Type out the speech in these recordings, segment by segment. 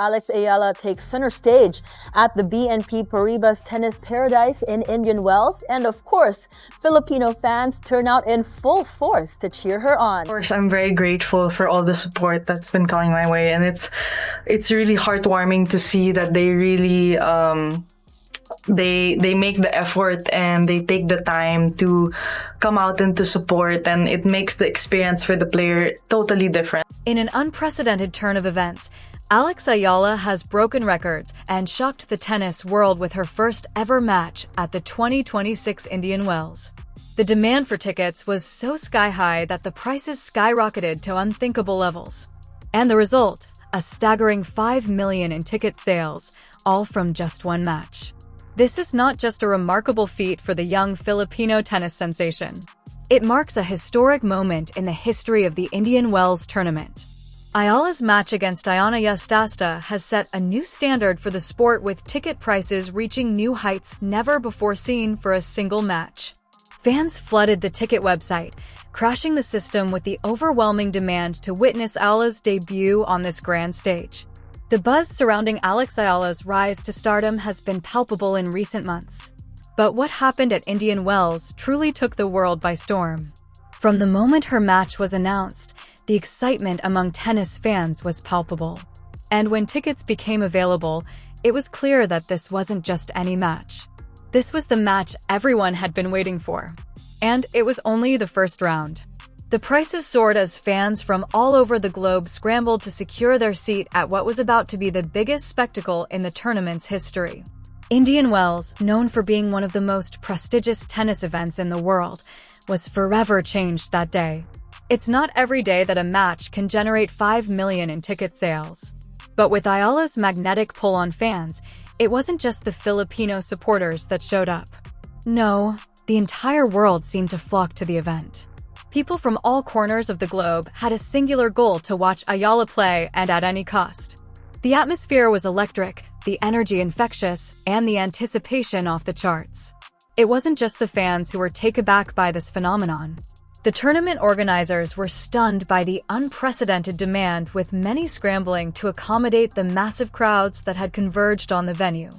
Alex Eala takes center stage at the BNP Paribas Tennis Paradise in Indian Wells. And of course, Filipino fans turn out in full force to cheer her on. Of course, I'm very grateful for all the support that's been coming my way. And it's really heartwarming to see that they really they make the effort and they take the time to come out and to support, and it makes the experience for the player totally different. In an unprecedented turn of events, Alex Eala has broken records and shocked the tennis world with her first ever match at the 2026 Indian Wells. The demand for tickets was so sky-high that the prices skyrocketed to unthinkable levels. And the result? A staggering 5 million in ticket sales, all from just one match. This is not just a remarkable feat for the young Filipino tennis sensation. It marks a historic moment in the history of the Indian Wells tournament. Eala's match against Dayana Yastremska has set a new standard for the sport, with ticket prices reaching new heights never before seen for a single match. Fans flooded the ticket website, crashing the system with the overwhelming demand to witness Eala's debut on this grand stage. The buzz surrounding Alex Eala's rise to stardom has been palpable in recent months. But what happened at Indian Wells truly took the world by storm. From the moment her match was announced, the excitement among tennis fans was palpable. And when tickets became available, it was clear that this wasn't just any match. This was the match everyone had been waiting for. And it was only the first round. The prices soared as fans from all over the globe scrambled to secure their seat at what was about to be the biggest spectacle in the tournament's history. Indian Wells, known for being one of the most prestigious tennis events in the world, was forever changed that day. It's not every day that a match can generate 5 million in ticket sales. But with Eala's magnetic pull on fans, it wasn't just the Filipino supporters that showed up. No, the entire world seemed to flock to the event. People from all corners of the globe had a singular goal: to watch Eala play, and at any cost. The atmosphere was electric, the energy infectious, and the anticipation off the charts. It wasn't just the fans who were taken aback by this phenomenon. The tournament organizers were stunned by the unprecedented demand, with many scrambling to accommodate the massive crowds that had converged on the venue.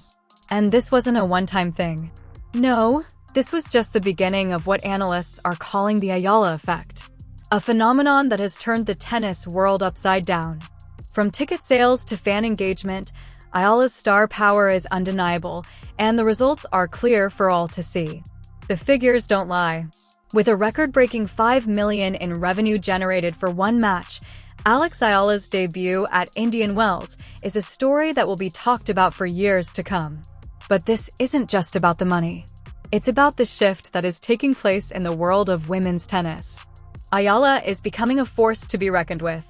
And this wasn't a one-time thing. No, this was just the beginning of what analysts are calling the Eala effect, a phenomenon that has turned the tennis world upside down. From ticket sales to fan engagement, Eala's star power is undeniable, and the results are clear for all to see. The figures don't lie. With a record-breaking 5 million in revenue generated for one match, Alex Eala's debut at Indian Wells is a story that will be talked about for years to come. But this isn't just about the money. It's about the shift that is taking place in the world of women's tennis. Eala is becoming a force to be reckoned with,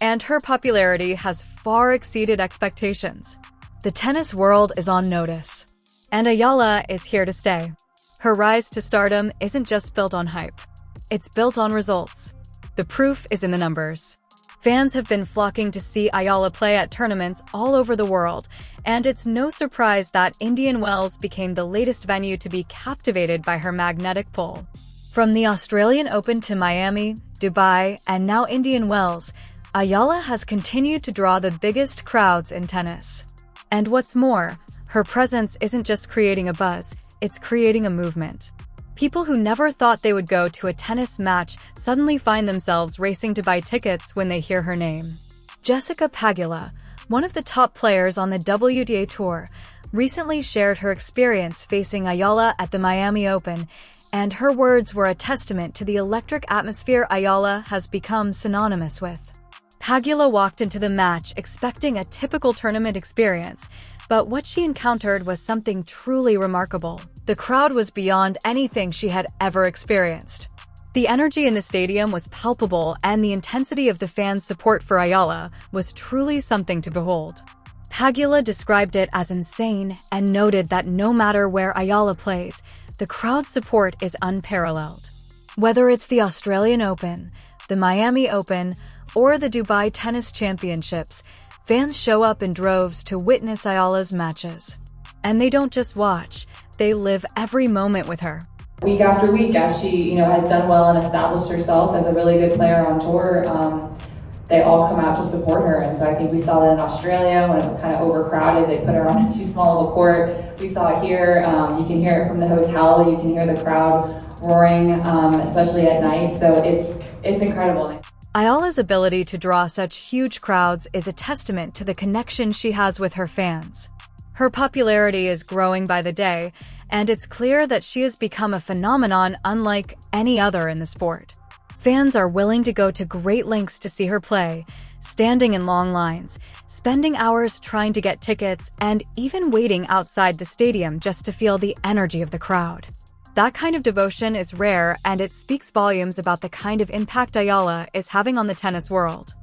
and her popularity has far exceeded expectations. The tennis world is on notice, and Eala is here to stay. Her rise to stardom isn't just built on hype. It's built on results. The proof is in the numbers. Fans have been flocking to see Eala play at tournaments all over the world, and it's no surprise that Indian Wells became the latest venue to be captivated by her magnetic pull. From the Australian Open to Miami, Dubai, and now Indian Wells, Eala has continued to draw the biggest crowds in tennis. And what's more, her presence isn't just creating a buzz, it's creating a movement. People who never thought they would go to a tennis match suddenly find themselves racing to buy tickets when they hear her name. Jessica Pegula, one of the top players on the WTA Tour, recently shared her experience facing Eala at the Miami Open, and her words were a testament to the electric atmosphere Eala has become synonymous with. Pegula walked into the match expecting a typical tournament experience, but what she encountered was something truly remarkable. The crowd was beyond anything she had ever experienced. The energy in the stadium was palpable, and the intensity of the fans' support for Eala was truly something to behold. Pegula described it as insane and noted that no matter where Eala plays, the crowd support is unparalleled. Whether it's the Australian Open, the Miami Open, or the Dubai Tennis Championships, fans show up in droves to witness Eala's matches. And they don't just watch, they live every moment with her. Week after week, as she has done well and established herself as a really good player on tour, they all come out to support her. And so I think we saw that in Australia when it was kind of overcrowded. They put her on too small of a court. We saw it here. You can hear it from the hotel. You can hear the crowd roaring, especially at night. So it's incredible. Eala's ability to draw such huge crowds is a testament to the connection she has with her fans. Her popularity is growing by the day, and it's clear that she has become a phenomenon unlike any other in the sport. Fans are willing to go to great lengths to see her play, standing in long lines, spending hours trying to get tickets, and even waiting outside the stadium just to feel the energy of the crowd. That kind of devotion is rare, and it speaks volumes about the kind of impact Eala is having on the tennis world.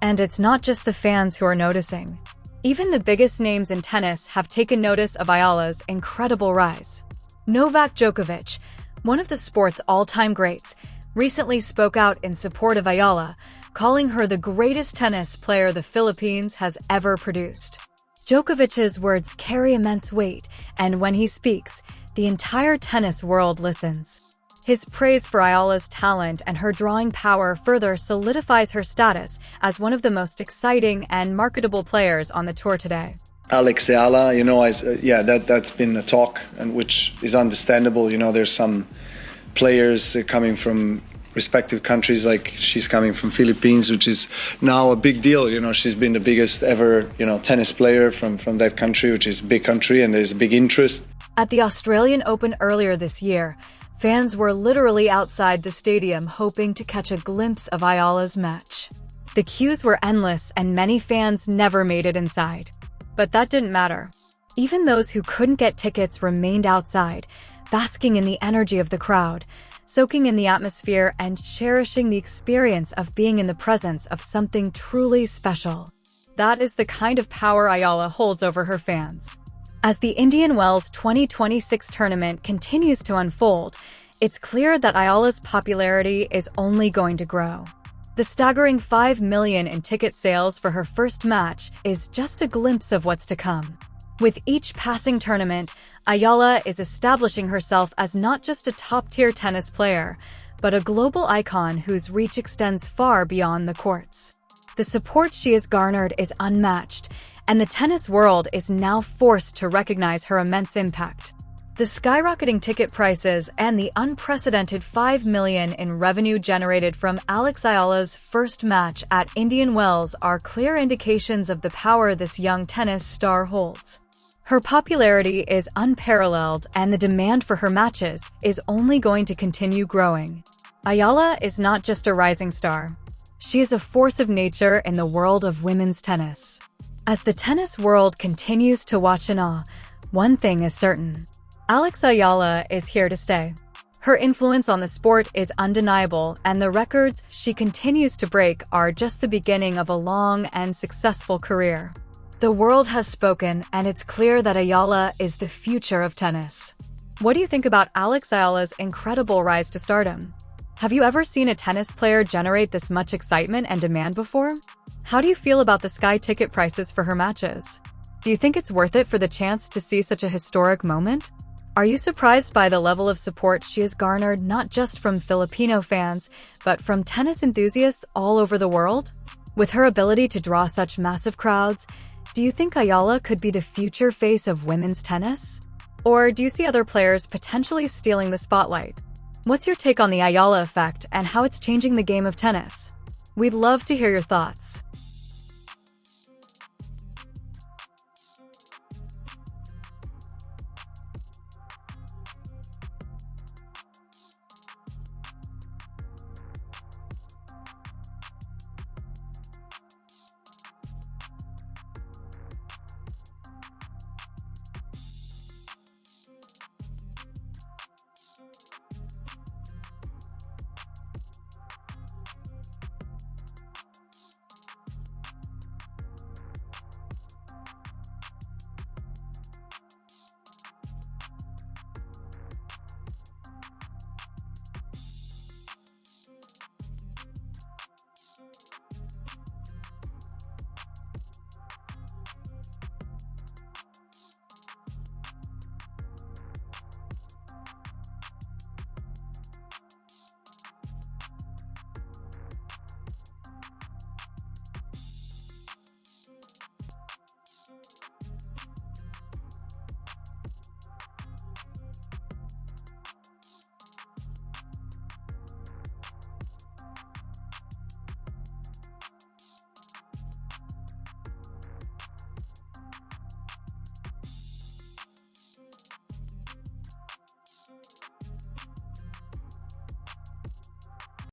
And it's not just the fans who are noticing. Even the biggest names in tennis have taken notice of Eala's incredible rise. Novak Djokovic, one of the sport's all-time greats, recently spoke out in support of Eala, calling her the greatest tennis player the Philippines has ever produced. Djokovic's words carry immense weight, and when he speaks, the entire tennis world listens. His praise for Eala's talent and her drawing power further solidifies her status as one of the most exciting and marketable players on the tour today. Eala, that's been a talk, and which is understandable. There's some players coming from respective countries, like she's coming from Philippines, which is now a big deal. She's been the biggest ever, tennis player from that country, which is a big country, and there's a big interest. At the Australian Open earlier this year, fans were literally outside the stadium hoping to catch a glimpse of Eala's match. The queues were endless, and many fans never made it inside. But that didn't matter. Even those who couldn't get tickets remained outside, basking in the energy of the crowd, soaking in the atmosphere, and cherishing the experience of being in the presence of something truly special. That is the kind of power Eala holds over her fans. As the Indian Wells 2026 tournament continues to unfold, it's clear that Eala's popularity is only going to grow. The staggering 5 million in ticket sales for her first match is just a glimpse of what's to come. With each passing tournament, Eala is establishing herself as not just a top-tier tennis player, but a global icon whose reach extends far beyond the courts. The support she has garnered is unmatched, and the tennis world is now forced to recognize her immense impact. The skyrocketing ticket prices and the unprecedented 5 million in revenue generated from Eala's first match at Indian Wells are clear indications of the power this young tennis star holds. Her popularity is unparalleled, and the demand for her matches is only going to continue growing. Eala is not just a rising star. She is a force of nature in the world of women's tennis. As the tennis world continues to watch in awe, one thing is certain. Eala is here to stay. Her influence on the sport is undeniable, and the records she continues to break are just the beginning of a long and successful career. The world has spoken, and it's clear that Eala is the future of tennis. What do you think about Eala's incredible rise to stardom? Have you ever seen a tennis player generate this much excitement and demand before? How do you feel about the sky ticket prices for her matches? Do you think it's worth it for the chance to see such a historic moment? Are you surprised by the level of support she has garnered not just from Filipino fans, but from tennis enthusiasts all over the world? With her ability to draw such massive crowds, do you think Eala could be the future face of women's tennis? Or do you see other players potentially stealing the spotlight? What's your take on the Eala effect and how it's changing the game of tennis? We'd love to hear your thoughts.